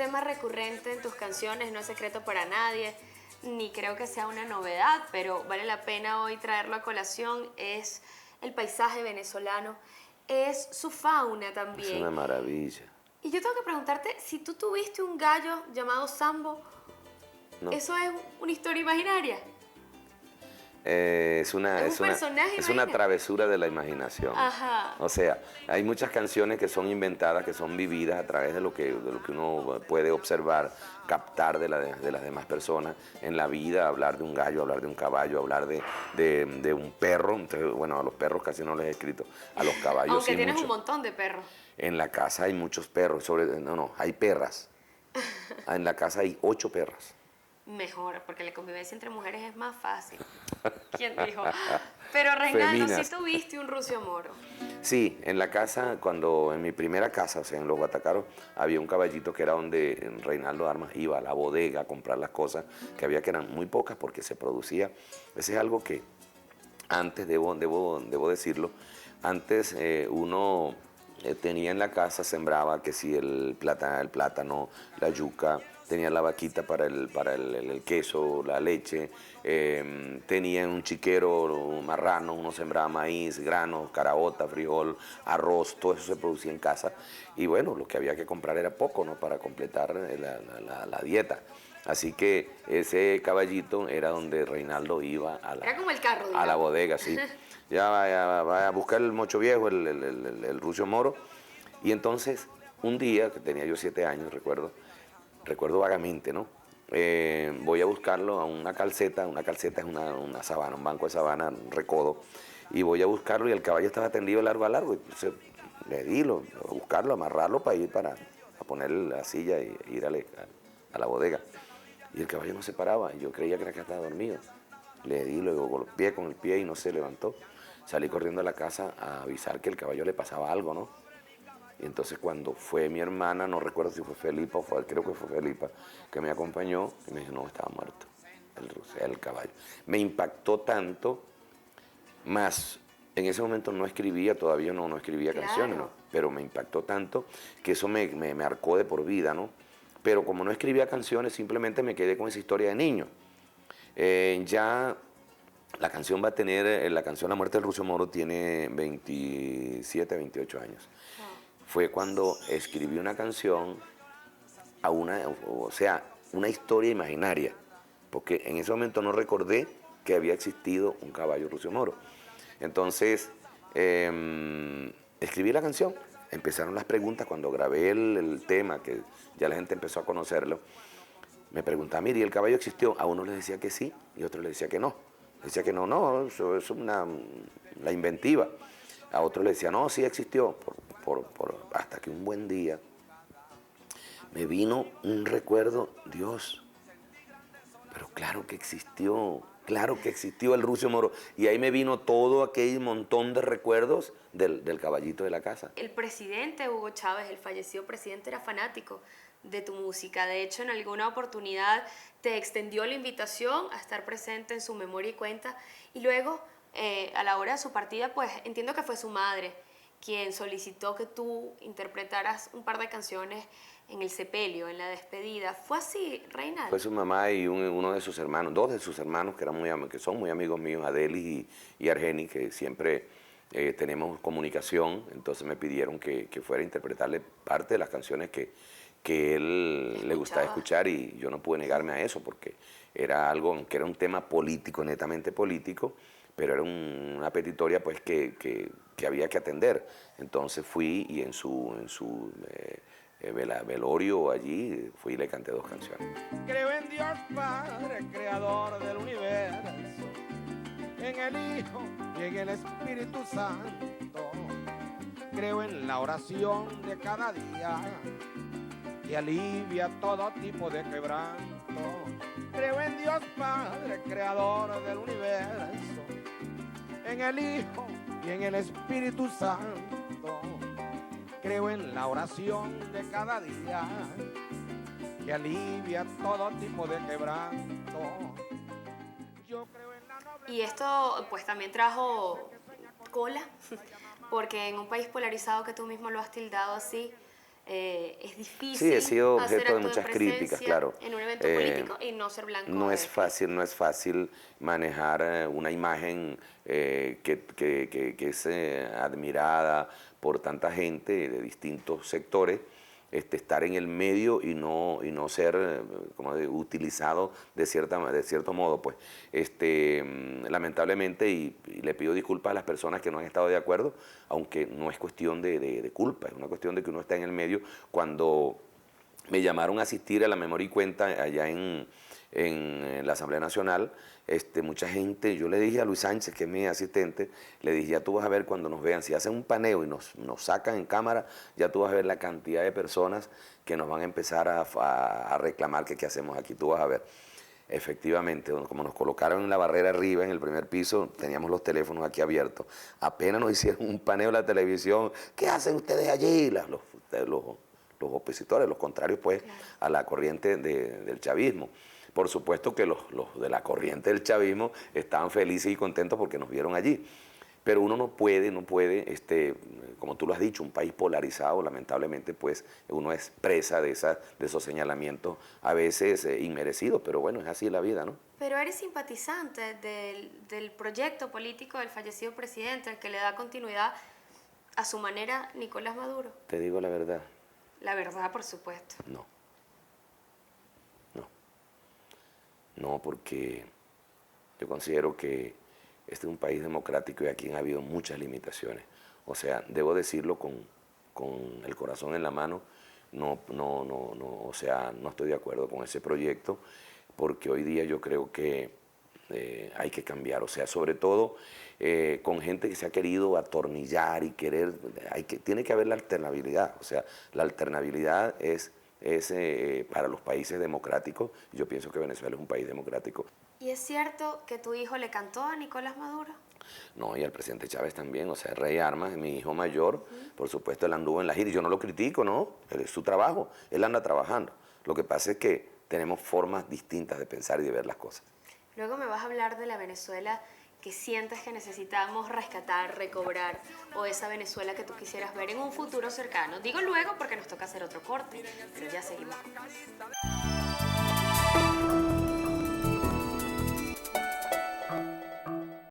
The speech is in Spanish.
tema recurrente en tus canciones, no es secreto para nadie, ni creo que sea una novedad, pero vale la pena hoy traerlo a colación, es el paisaje venezolano, es su fauna Es también. una maravilla. Y yo tengo que preguntarte, si tú tuviste un gallo llamado Sambo, No. ¿eso es una historia imaginaria? Es una, Es un personaje es una imaginario. travesura de la imaginación. Ajá. O sea, hay muchas canciones que son inventadas, que son vividas a través de lo que uno puede observar, captar de las demás personas en la vida, hablar de un gallo, hablar de un caballo, hablar de un perro. Entonces, bueno, a los perros casi no les he escrito, a los caballos Aunque sí tienes mucho. un montón de perros. En la casa hay muchos perros, no, hay perras. En la casa hay 8 perras. Mejor, porque la convivencia entre mujeres es más fácil. ¿Quién dijo? Pero Reinaldo, sí Feminas. tuviste un rucio moro. Sí, en la casa, en mi primera casa, o sea, en los Guatacaros, había un caballito que era donde Reinaldo Armas iba a la bodega a comprar las cosas, que había que eran muy pocas porque se producía. Ese es algo que antes, debo decirlo, antes uno tenía en la casa, sembraba que si el plátano, la yuca, tenía la vaquita para el queso, la leche, tenía un chiquero, un marrano, uno sembraba maíz, granos, caraota, frijol, arroz, todo eso se producía en casa. Y bueno, lo que había que comprar era poco, ¿no? Para completar la dieta. Así que ese caballito era donde Reinaldo iba Era como el carro, a la digamos. bodega, sí. Ya vaya a buscar el mocho viejo, el rucio moro. Y entonces, un día, que tenía yo 7 años, recuerdo vagamente, ¿no? Voy a buscarlo a una calceta es una sabana, un banco de sabana, un recodo, y voy a buscarlo y el caballo estaba tendido largo a largo. Entonces le di a buscarlo, amarrarlo para ir a poner la silla e ir a la bodega. Y el caballo no se paraba, y yo creía que era que estaba dormido. Le di, lo golpeé con el pie y no se levantó. Salí corriendo a la casa a avisar que el caballo le pasaba algo, ¿no? Y entonces cuando fue mi hermana, no recuerdo si fue Felipa creo que fue Felipa, que me acompañó y me dijo, no, estaba muerto, el caballo. Me impactó tanto, más en ese momento no escribía, todavía no escribía canciones, Claro. ¿no? Pero me impactó tanto que eso me marcó de por vida, ¿no? Pero como no escribía canciones, simplemente me quedé con esa historia de niño. Ya la canción va a tener, la canción La muerte del Rucio Moro tiene 27, 28 años. Fue cuando escribí una canción o sea, una historia imaginaria, porque en ese momento no recordé que había existido un caballo Rucio Moro. Entonces, escribí la canción, empezaron las preguntas cuando grabé el tema, que ya la gente empezó a conocerlo. Me preguntaba, mire, ¿y el caballo existió? A uno le decía que sí y a otro le decía que no. Le decía que no, eso es la inventiva. A otro le decía, no, sí existió. Hasta que un buen día me vino un recuerdo, Dios, pero claro que existió el Rucio Moro. Y ahí me vino todo aquel montón de recuerdos del caballito de la casa. El presidente Hugo Chávez, el fallecido presidente, era fanático de tu música. De hecho, en alguna oportunidad te extendió la invitación a estar presente en su memoria y cuenta. Y luego, a la hora de su partida, pues entiendo que fue su madre quien solicitó que tú interpretaras un par de canciones en el sepelio, en la despedida. ¿Fue así, Fue Reinaldo? su mamá y uno de sus hermanos, dos de sus hermanos que son muy amigos míos, Adelis y Argeni, que siempre tenemos comunicación. Entonces me pidieron que fuera a interpretarle parte de las canciones que él le gustaba Escuchaba. escuchar, y yo no pude negarme a eso porque era algo que era un tema político, netamente político, pero era una petitoria pues que había que atender. Entonces fui y en su velorio allí fui y le canté 2 canciones. Creo en Dios Padre, creador del universo, en el Hijo y en el Espíritu Santo. Creo en la oración de cada día que alivia todo tipo de quebranto. Creo en Dios Padre, creador del universo, en el Hijo y en el Espíritu Santo. Creo en la oración de cada día que alivia todo tipo de quebranto. Yo creo en la noble... Y esto pues también trajo cola, porque en un país polarizado que tú mismo lo has tildado así, es difícil Sí, he sido hacer objeto de acto muchas presencia críticas, claro. en un evento político y no ser blanco No de es fácil, no es fácil manejar una imagen que es admirada por tanta gente de distintos sectores, estar en el medio y no ser utilizado de cierto modo, pues. Lamentablemente, y le pido disculpas a las personas que no han estado de acuerdo, aunque no es cuestión de culpa, es una cuestión de que uno está en el medio. Cuando me llamaron a asistir a la memoria y cuenta allá en la Asamblea Nacional, mucha gente, yo le dije a Luis Sánchez, que es mi asistente, le dije, ya tú vas a ver cuando nos vean, si hacen un paneo y nos sacan en cámara, ya tú vas a ver la cantidad de personas que nos van a empezar a reclamar que qué hacemos aquí, tú vas a ver. Efectivamente, como nos colocaron en la barrera arriba, en el primer piso, teníamos los teléfonos aquí abiertos. Apenas nos hicieron un paneo en la televisión, ¿qué hacen ustedes allí? Los opositores, los contrarios pues a la corriente del chavismo. Por supuesto que los de la corriente del chavismo estaban felices y contentos porque nos vieron allí. Pero uno no puede, como tú lo has dicho, un país polarizado, lamentablemente, pues uno es presa de esos señalamientos a veces inmerecidos, pero bueno, es así la vida, ¿no? Pero eres simpatizante del proyecto político del fallecido presidente, el que le da continuidad a su manera Nicolás Maduro. Te digo la verdad. La verdad, por supuesto. No. No, porque yo considero que este es un país democrático y aquí han habido muchas limitaciones. O sea, debo decirlo con el corazón en la mano, o sea, no estoy de acuerdo con ese proyecto, porque hoy día yo creo que hay que cambiar. O sea, sobre todo con gente que se ha querido atornillar y querer, tiene que haber la alternabilidad. O sea, la alternabilidad es para los países democráticos. Yo pienso que Venezuela es un país democrático. ¿Y es cierto que tu hijo le cantó a Nicolás Maduro? No, y al presidente Chávez también, o sea, Rey Armas, mi hijo mayor, por supuesto, él anduvo en la gira, y yo no lo critico, ¿no? Es su trabajo, él anda trabajando. Lo que pasa es que tenemos formas distintas de pensar y de ver las cosas. Luego me vas a hablar de la Venezuela que sientes que necesitamos rescatar, recobrar, o esa Venezuela que tú quisieras ver en un futuro cercano. Digo luego porque nos toca hacer otro corte, pero ya seguimos con más.